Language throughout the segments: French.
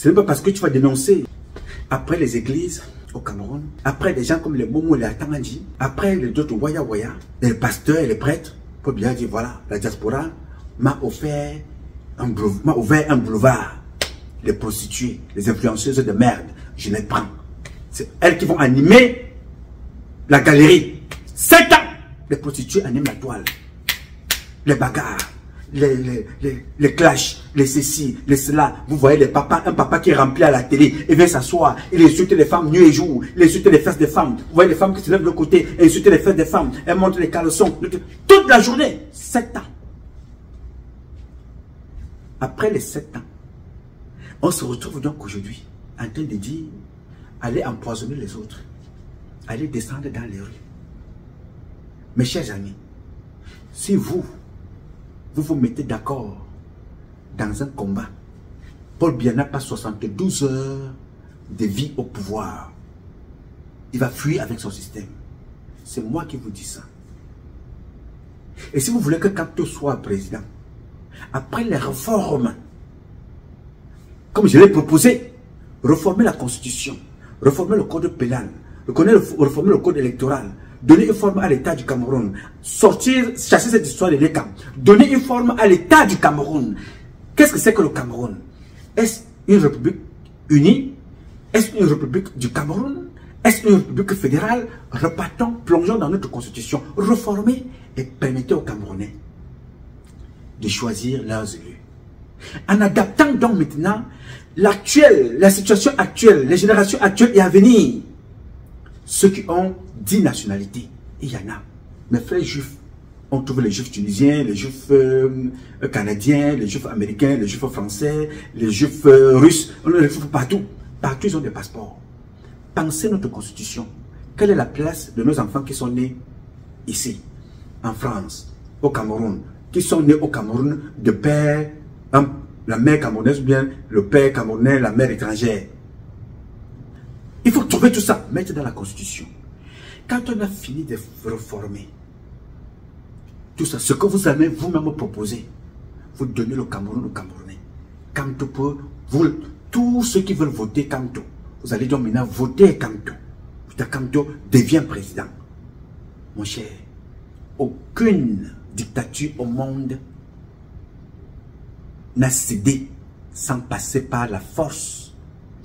Ce n'est pas parce que tu vas dénoncer après les églises au Cameroun, après des gens comme les Momo et les Atangandji, après les autres Waya Waya, les pasteurs et les prêtres, pour bien dire voilà, la diaspora m'a offert un boulevard. Les prostituées, les influenceuses de merde, je les prends. C'est elles qui vont animer la galerie. 7 ans, les prostituées animent la toile. Les bagarres, les clashs, les ceci, les cela. Vous voyez les papas, un papa qui est rempli à la télé, il vient s'asseoir, il insulte les femmes nuit et jour, il insulte les fesses des femmes. Vous voyez les femmes qui se lèvent de l'autre côté, et insultent les fesses des femmes, elles montrent les caleçons, toute la journée. 7 ans. Après les 7 ans, on se retrouve donc aujourd'hui en train de dire, allez empoisonner les autres, allez descendre dans les rues. Mes chers amis, si vous vous mettez d'accord dans un combat, Paul Biya n'a pas 72 heures de vie au pouvoir. Il va fuir avec son système. C'est moi qui vous dis ça. Et si vous voulez que Kamto soit président, après les réformes, comme je l'ai proposé, réformer la constitution, réformer le code pénal, réformer le code électoral, donner une forme à l'État du Cameroun, chasser cette histoire de l'État, donner une forme à l'État du Cameroun. Qu'est-ce que c'est que le Cameroun? Est-ce une république unie? Est-ce une république du Cameroun? Est-ce une république fédérale? Repartons, plongeons dans notre constitution, réformer et permettez aux Camerounais de choisir leurs élus. En adaptant donc maintenant la situation actuelle, les générations actuelles et à venir, ceux qui ont 10 nationalités, il y en a. Mes frères juifs, on trouve les juifs tunisiens, les juifs canadiens, les juifs américains, les juifs français, les juifs russes, on les trouve partout. Partout, ils ont des passeports. Pensez notre constitution. Quelle est la place de nos enfants qui sont nés ici, en France, au Cameroun, qui sont nés au Cameroun de père, la mère camerounaise ou bien le père camerounais, la mère étrangère. Il faut trouver tout ça, mettre dans la constitution. Quand on a fini de réformer tout ça, ce que vous avez vous-même proposé, vous donnez le Cameroun aux Camerounais. Kamto peut, tous ceux qui veulent voter Kamto, vous allez donc maintenant voter Kamto. Kamto devient président. Mon cher, aucune dictature au monde n'a cédé sans passer par la force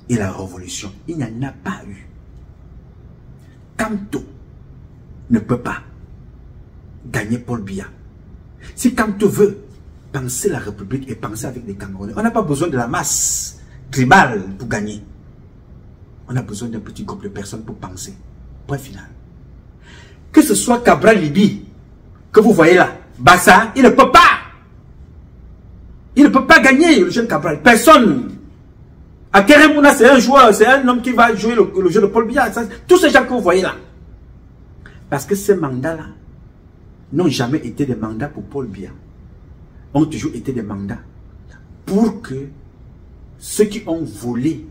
et la révolution. Il n'y en a pas eu. Kamto ne peut pas gagner Paul Biya. Si Kamto veut penser la République et penser avec des Camerounais, on n'a pas besoin de la masse tribale pour gagner. On a besoin d'un petit groupe de personnes pour penser. Point final. Que ce soit Cabral Libi, que vous voyez là, Bassa, il ne peut pas. Il ne peut pas gagner, le jeune Cabral. Personne. Akerem Mouna, c'est un joueur, c'est un homme qui va jouer le jeu de Paul Biya. Tous ces gens que vous voyez là. Parce que ces mandats-là n'ont jamais été des mandats pour Paul Biya. Ont toujours été des mandats pour que ceux qui ont volé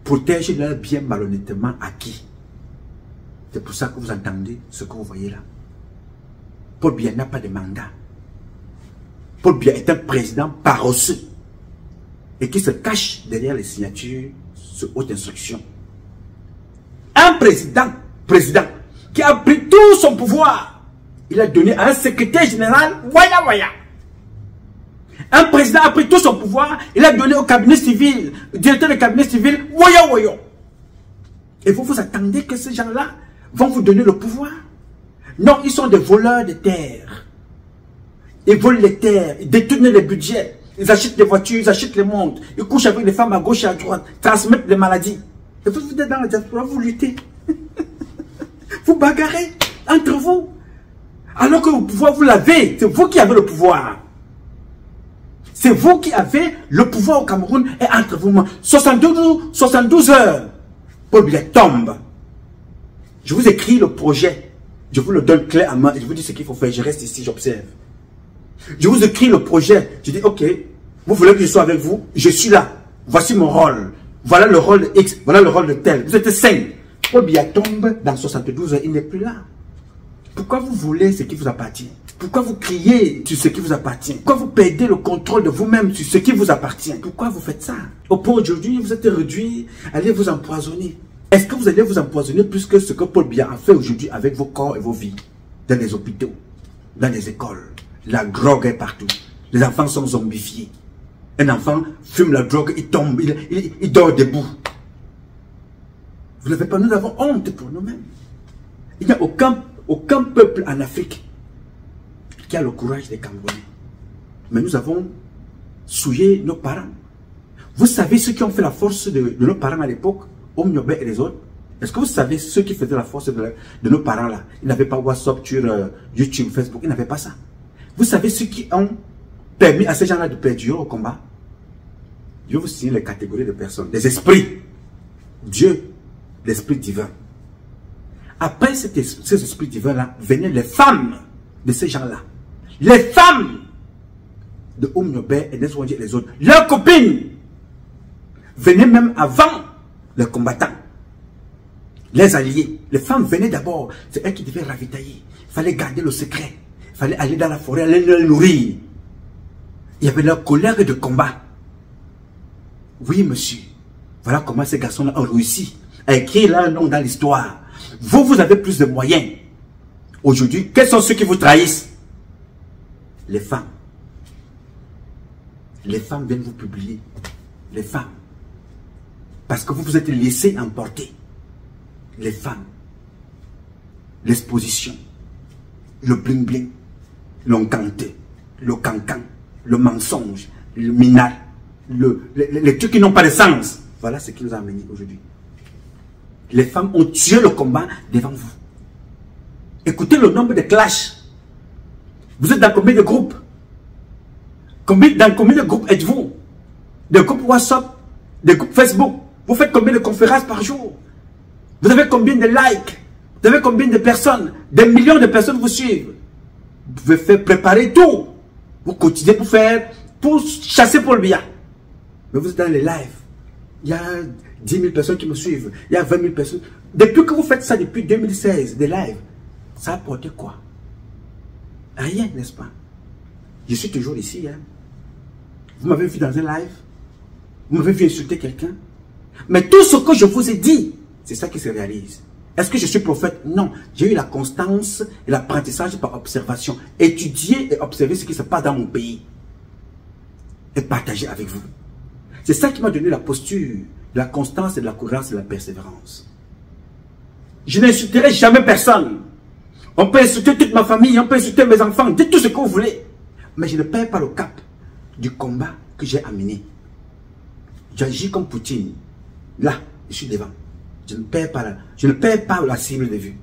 protègent leurs biens malhonnêtement acquis. C'est pour ça que vous entendez ce que vous voyez là. Paul Biya n'a pas de mandat. Paul Biya est un président paresseux et qui se cache derrière les signatures sur haute instruction. Un président qui a pris tout son pouvoir, il a donné à un secrétaire général Waya Waya. Un président a pris tout son pouvoir, il a donné au cabinet civil, au directeur du cabinet civil Waya Waya. Et vous vous attendez que ces gens-là vont vous donner le pouvoir? Non, ils sont des voleurs de terre. Ils volent les terres, ils détournent les budgets, ils achètent des voitures, ils achètent les montres, ils couchent avec les femmes à gauche et à droite, transmettent des maladies. Et vous êtes dans la diaspora, vous luttez. Vous bagarrez entre vous. Alors que le pouvoir, vous l'avez. C'est vous qui avez le pouvoir. C'est vous qui avez le pouvoir au Cameroun et entre vous. 72 heures. Paul Biya tombe. Je vous écris le projet. Je vous le donne clé à main et je vous dis ce qu'il faut faire. Je reste ici, j'observe. Je vous écris le projet. Je dis, ok, vous voulez que je sois avec vous? Je suis là. Voici mon rôle. Voilà le rôle de X. Voilà le rôle de tel. Vous êtes 5. Paul Biya tombe dans 72 heures. Il n'est plus là. Pourquoi vous voulez ce qui vous appartient? Pourquoi vous criez sur ce qui vous appartient? Pourquoi vous perdez le contrôle de vous-même sur ce qui vous appartient? Pourquoi vous faites ça? Au point aujourd'hui, vous êtes réduit, allez vous empoisonner. Est-ce que vous allez vous empoisonner plus que ce que Paul Biya a fait aujourd'hui avec vos corps et vos vies? Dans les hôpitaux, dans les écoles, la drogue est partout. Les enfants sont zombifiés. Un enfant fume la drogue, il tombe, il dort debout. Vous n'avez pas, nous avons honte pour nous-mêmes. Il n'y a aucun peuple en Afrique qui a le courage des Camerounais. Mais nous avons souillé nos parents. Vous savez ceux qui ont fait la force de nos parents à l'époque, Omniobé et les autres? Est-ce que vous savez ceux qui faisaient la force de nos parents là? Ils n'avaient pas WhatsApp, sur YouTube, Facebook, ils n'avaient pas ça. Vous savez ceux qui ont permis à ces gens-là de perdurer au combat? Je vais vous signer les catégories de personnes. Des esprits. Dieu, l'esprit divin. Après ces esprits divins-là, venaient les femmes de ces gens-là. Les femmes de Omniobé et les autres. Leurs copines venaient même avant les combattants. Les alliés. Les femmes venaient d'abord. C'est elles qui devaient ravitailler. Il fallait garder le secret. Il fallait aller dans la forêt, aller les nourrir. Il y avait leur collègue de combat. Oui, monsieur. Voilà comment ces garçons-là ont réussi à écrire leur nom dans l'histoire. Vous, vous avez plus de moyens. Aujourd'hui, quels sont ceux qui vous trahissent? Les femmes. Les femmes viennent vous publier. Les femmes. Parce que vous vous êtes laissés emporter. Les femmes. L'exposition. Le bling-bling. L'encanté. Le cancan. Le mensonge. Le minal. Les trucs qui n'ont pas de sens. Voilà ce qui nous a amenés aujourd'hui. Les femmes ont tué le combat devant vous. Écoutez le nombre de clashs. Vous êtes dans combien de groupes? Dans combien de groupes êtes-vous? Des groupes WhatsApp, des groupes Facebook. Vous faites combien de conférences par jour? Vous avez combien de likes? Vous avez combien de personnes? Des millions de personnes vous suivent. Vous pouvez faire préparer tout. Vous continuez pour chasser Paul Biya. Mais vous êtes dans les lives. Il y a 10 000 personnes qui me suivent. Il y a 20 000 personnes. Depuis que vous faites ça, depuis 2016, des lives, ça a apporté quoi? Rien, n'est-ce pas? Je suis toujours ici. Hein? Vous m'avez vu dans un live. Vous m'avez vu insulter quelqu'un. Mais tout ce que je vous ai dit, c'est ça qui se réalise. Est-ce que je suis prophète? Non. J'ai eu la constance et l'apprentissage par observation. Étudier et observer ce qui se passe dans mon pays. Et partager avec vous. C'est ça qui m'a donné la posture, de la constance et de la courage et de la persévérance. Je n'insulterai jamais personne. On peut insulter toute ma famille, on peut insulter mes enfants, dites tout ce que vous voulez. Mais je ne perds pas le cap du combat que j'ai amené. J'agis comme Poutine. Là, je suis devant. Je ne perds pas la cible de vue.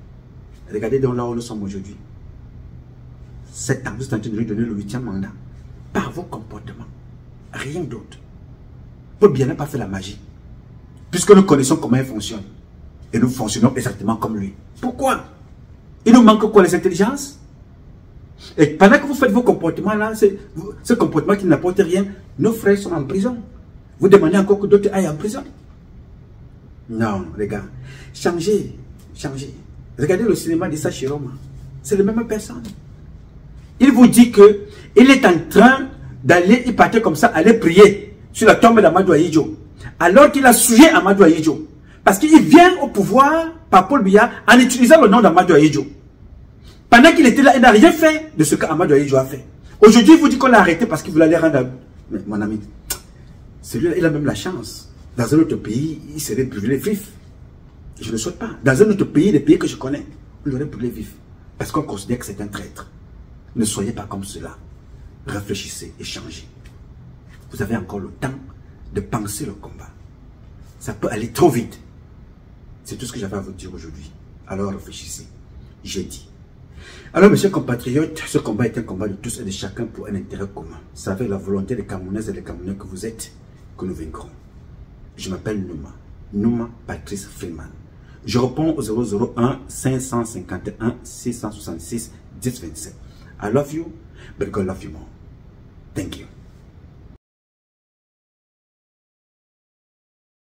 Regardez donc là où nous sommes aujourd'hui. 7 ans, vous êtes en train de lui donner le 8e mandat. Par vos comportements. Rien d'autre. Paul Biya n'a pas fait la magie. Puisque nous connaissons comment il fonctionne. Et nous fonctionnons exactement comme lui. Pourquoi? Il nous manque quoi, les intelligences? Et pendant que vous faites vos comportements là, ce comportement qui n'apporte rien, nos frères sont en prison. Vous demandez encore que d'autres aillent en prison? Non, les gars. Changez. Changez. Regardez le cinéma d'Issa Chiroma. C'est la même personne. Il vous dit que il est en train d'aller, il partait comme ça, aller prier sur la tombe d'Amadou Ahidjo. Alors qu'il a souillé Amadou Ahidjo. Parce qu'il vient au pouvoir par Paul Biya en utilisant le nom d'Amadou Ahidjo. Pendant qu'il était là, il n'a rien fait de ce qu'Amadou Ahidjo a fait. Aujourd'hui, il vous dit qu'on l'a arrêté parce qu'il voulait aller rendre... Mais mon ami, celui-là, il a même la chance. Dans un autre pays, il serait brûlé vif. Je ne le souhaite pas. Dans un autre pays, les pays que je connais, il aurait brûlé vif. Parce qu'on considère que c'est un traître. Ne soyez pas comme cela. Réfléchissez et changez. Vous avez encore le temps de penser le combat. Ça peut aller trop vite. C'est tout ce que j'avais à vous dire aujourd'hui. Alors réfléchissez. J'ai dit. Alors, mes chers compatriotes, ce combat est un combat de tous et de chacun pour un intérêt commun. C'est avec la volonté des Camerounaises et des Camerounais que vous êtes que nous vaincrons. Je m'appelle Nouma. Nouma Patrice Freeman. Je réponds au 001 551 666 1027. I love you, but God love you more. Thank you.